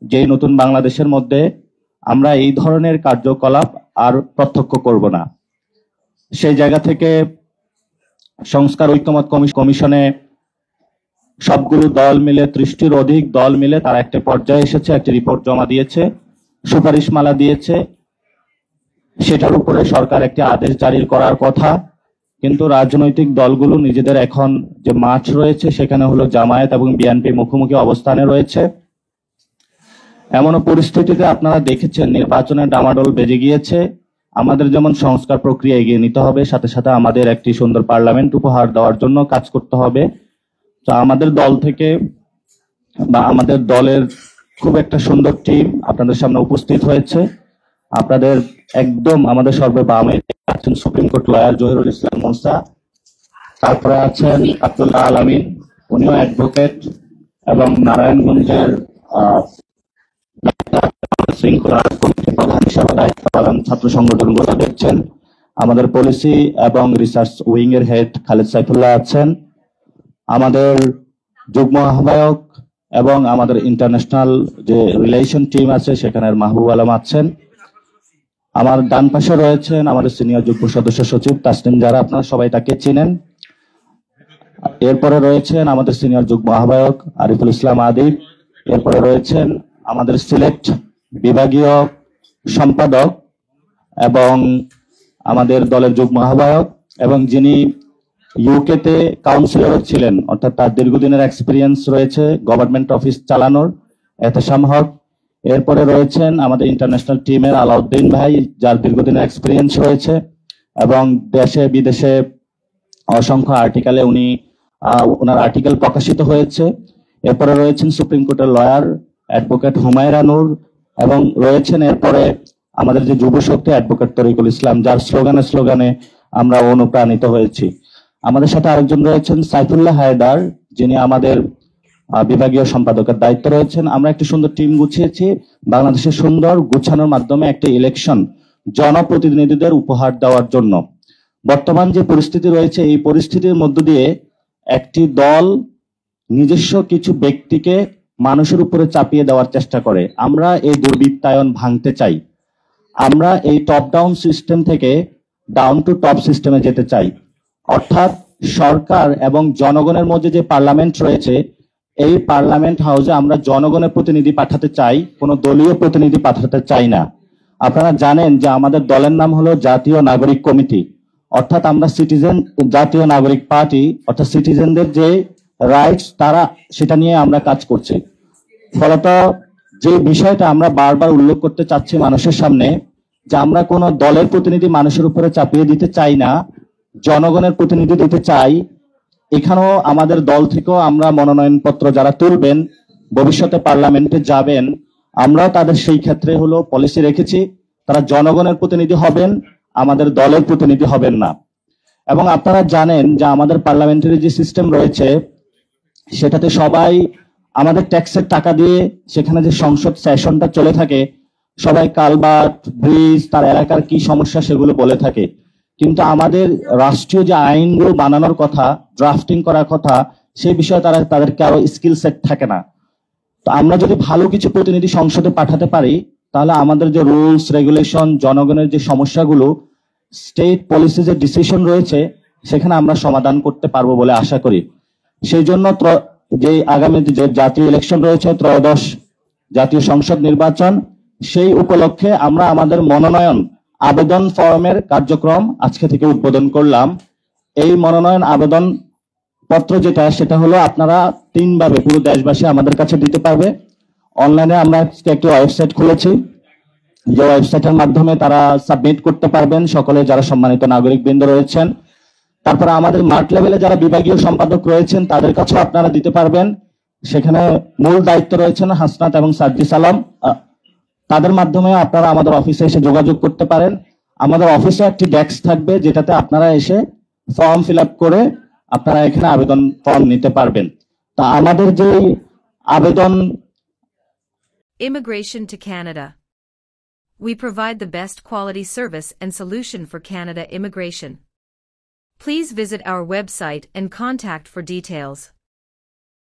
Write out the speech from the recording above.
যে নতুন বাংলাদেশের মধ্যে আমরা এই ধরনের কার্যকলাপ আর প্রত্যক্ষ করব না। সেই জায়গা থেকে সংস্কার ঐকমত্য কমিশনে সবগুলো দল মিলে 30টির অধিক দল মিলে তারা একটা পর্যায়ে এসেছে, একটি রিপোর্ট জমা দিয়েছে, সুপারিশমালা দিয়েছে। সেটার উপরে সরকার একটি আদেশ জারি করার কথা, কিন্তু রাজনৈতিক দলগুলো নিজেদের এখন যে মাঠ রয়েছে সেখানে হলো জামায়াত এবং বিএনপি মুখোমুখি অবস্থানে রয়েছে। এমনও পরিস্থিতিতে আপনারা দেখেছেন নির্বাচনের ডামাডোল বেজে গিয়েছে। আমাদের যেমন সংস্কার প্রক্রিয়া এগিয়ে নিতে হবে, সাথে সাথে আমাদের একটি সুন্দর পার্লামেন্ট উপহার দেওয়ার জন্য কাজ করতে হবে। তো আমাদের দল থেকে বা আমাদের দলের খুব একটা সুন্দর টিম আপনাদের সামনে উপস্থিত হয়েছে। আপনাদের একদম আমাদের সর্ববামে আছেন সুপ্রিম কোর্ট লয়ার জহিরুল ইসলাম মুসা, তারপরে আছেন আব্দুল্লাহ আলামিন, উনিও অ্যাডভোকেট, এবং নারায়ণগঞ্জের শৃঙ্খলা কমিটির প্রধান হিসাবে দায়িত্ব পালন ছাত্র সংগঠনগুলো দেখছেন। আমাদের পলিসি এবং রিসার্চ উইং এর হেড খালেদ সাইফুল্লাহ আছেন, আমাদের যুগ্ম আহ্বায়ক এবং আমাদের ইন্টারন্যাশনাল যে রিলেশন টিম আছে সেখানের মাহবুব আলম আছেন। আমার ডান পাশে রয়েছেন আমাদের সিনিয়র যুগ্ম সদস্য সচিব তাসনিম, যারা আপনারা সবাই তাকে চিনেন। এরপরে রয়েছেন আমাদের সিনিয়র যুগ্ম আহ্বায়ক আরিফুল ইসলাম আদিব। এরপরে রয়েছেন আমাদের সিলেট বিভাগীয় সম্পাদক এবং আমাদের দলের যুগ্ম আহ্বায়ক, এবং যিনি ইউকেতে কাউন্সিলর ছিলেন, অর্থাৎ তার দীর্ঘদিনের এক্সপিরিয়েন্স রয়েছে গভর্নমেন্ট অফিস চালানোর, এহতেশাম হক। এরপরে রয়েছেন আমাদের ইন্টারন্যাশনাল টিমের আলাউদ্দিন ভাই, যার দীর্ঘদিনের এক্সপিরিয়েন্স রয়েছে এবং দেশে বিদেশে অসংখ্য আর্টিকেলে ওনার আর্টিকেল প্রকাশিত হয়েছে। এরপরে রয়েছেন সুপ্রিম কোর্টের লয়ার অ্যাডভোকেট হুমায়রা নূর, এবং রয়েছেন এরপরে আমাদের যে যুব শক্তি অ্যাডভোকেট তরিকুল ইসলাম, যার স্লোগানে আমরা অনুপ্রাণিত হয়েছি। আমাদের সাথে আরেকজন রয়েছেন সাইফুল্লাহ হায়দার, যিনি আমাদের বিভাগীয় সম্পাদকের দায়িত্ব রয়েছেন। আমরা একটি সুন্দর টিম গুছিয়েছি বাংলাদেশের সুন্দর গুছানোর মাধ্যমে একটা ইলেকশন জনপ্রতিনিধিদের উপহার দেওয়ার জন্য। বর্তমান যে পরিস্থিতি রয়েছে এই পরিস্থিতির মধ্য দিয়ে একটি দল নিজস্ব কিছু ব্যক্তিকে মানুষের উপরে চাপিয়ে দেওয়ার চেষ্টা করে। আমরা এই দুর্বৃত্তায়ন ভাঙতে চাই। আমরা এই টপ ডাউন সিস্টেম থেকে ডাউন টু টপ সিস্টেমে যেতে চাই, অর্থাৎ সরকার এবং জনগণের মধ্যে যে পার্লামেন্ট রয়েছে এই পার্লামেন্ট হাউসে আমরা জনগণের প্রতিনিধি পাঠাতে চাই, কোনো দলীয় প্রতিনিধি পাঠাতে চাই না। আপনারা জানেন যে আমাদের দলের নাম হলো জাতীয় নাগরিক কমিটি, অর্থাৎ আমরা সিটিজেন জাতীয় নাগরিক পার্টি, অর্থাৎ সিটিজেনদের যে রাইটস তারা সেটা নিয়ে আমরা কাজ করছি। ফলত যে বিষয়টা আমরা বারবার উল্লেখ করতে চাচ্ছি মানুষের সামনে, যে আমরা কোনো দলের প্রতিনিধি মানুষের উপরে চাপিয়ে দিতে চাই না, জনগণের প্রতিনিধি দিতে চাই। এখানেও আমাদের দল থেকেও আমরা মনোনয়নপত্র যারা তুলবেন ভবিষ্যতে পার্লামেন্টে যাবেন, আমরাও তাদের সেই ক্ষেত্রে হলো পলিসি রেখেছি, তারা জনগণের প্রতিনিধি হবেন, আমাদের দলের প্রতিনিধি হবেন না। এবং আপনারা জানেন যে আমাদের পার্লামেন্টারি যে সিস্টেম রয়েছে সেটাতে সবাই আমাদের ট্যাক্সের টাকা দিয়ে সেখানে যে সংসদ সেশনটা চলে থাকে, সবাই কালভার্ট, ব্রিজ, তার এলাকার কি সমস্যা সেগুলো বলে থাকে, কিন্তু আমাদের রাষ্ট্রীয় যে আইনগুলো বানানোর কথা, ড্রাফটিং করার কথা, সেই বিষয়ে তাদেরকে আরো স্কিল সেট থাকে না। তো আমরা যদি ভালো কিছু প্রতিনিধি সংসদে পাঠাতে পারি তাহলে আমাদের যে রুলস রেগুলেশন, জনগণের যে সমস্যাগুলো, স্টেট পলিসি যে ডিসিশন রয়েছে সেখানে আমরা সমাধান করতে পারবো বলে আশা করি। সেই জন্য যে আগামী যে জাতীয় ইলেকশন রয়েছে, ত্রয়োদশ জাতীয় সংসদ নির্বাচন, সেই উপলক্ষে আমরা আমাদের মনোনয়ন আবেদন ফর্মের কার্যক্রম আজকে থেকে উদ্বোধন করলাম। এই মনোনয়ন আবেদন পত্র সেটা হলো আপনারা 3 ভাবে পুরো দেশবাসী আমাদের কাছে দিতে পারবে। অনলাইনে আমরা একটি ওয়েবসাইট খুলেছি, যে ওয়েবসাইটের মাধ্যমে তারা সাবমিট করতে পারবেন, সকলে যারা সম্মানিত নাগরিক বৃন্দ রয়েছেন। তারপরে আমাদের মাঠ লেভেলে যারা বিভাগীয় সম্পাদক রয়েছেন তাদের কাছেও আপনারা দিতে পারবেন। সেখানে মূল দায়িত্ব রয়েছেন হাসনাত এবং সাজ্জিস আলম, তাদের মাধ্যমে আপনারা আমাদের অফিসে এসে যোগাযোগ করতে পারেন। আমাদের অফিসে একটি ডেস্ক থাকবে যেটাতে আপনারা এসে ফর্ম ফিল আপ করে আপনারা এখানে আবেদন ফর্ম নিতে পারবেন। তা আমাদের যে আবেদন Immigration to Canada. We provide the best quality service and solution for Canada immigration. Please visit our website and contact for details.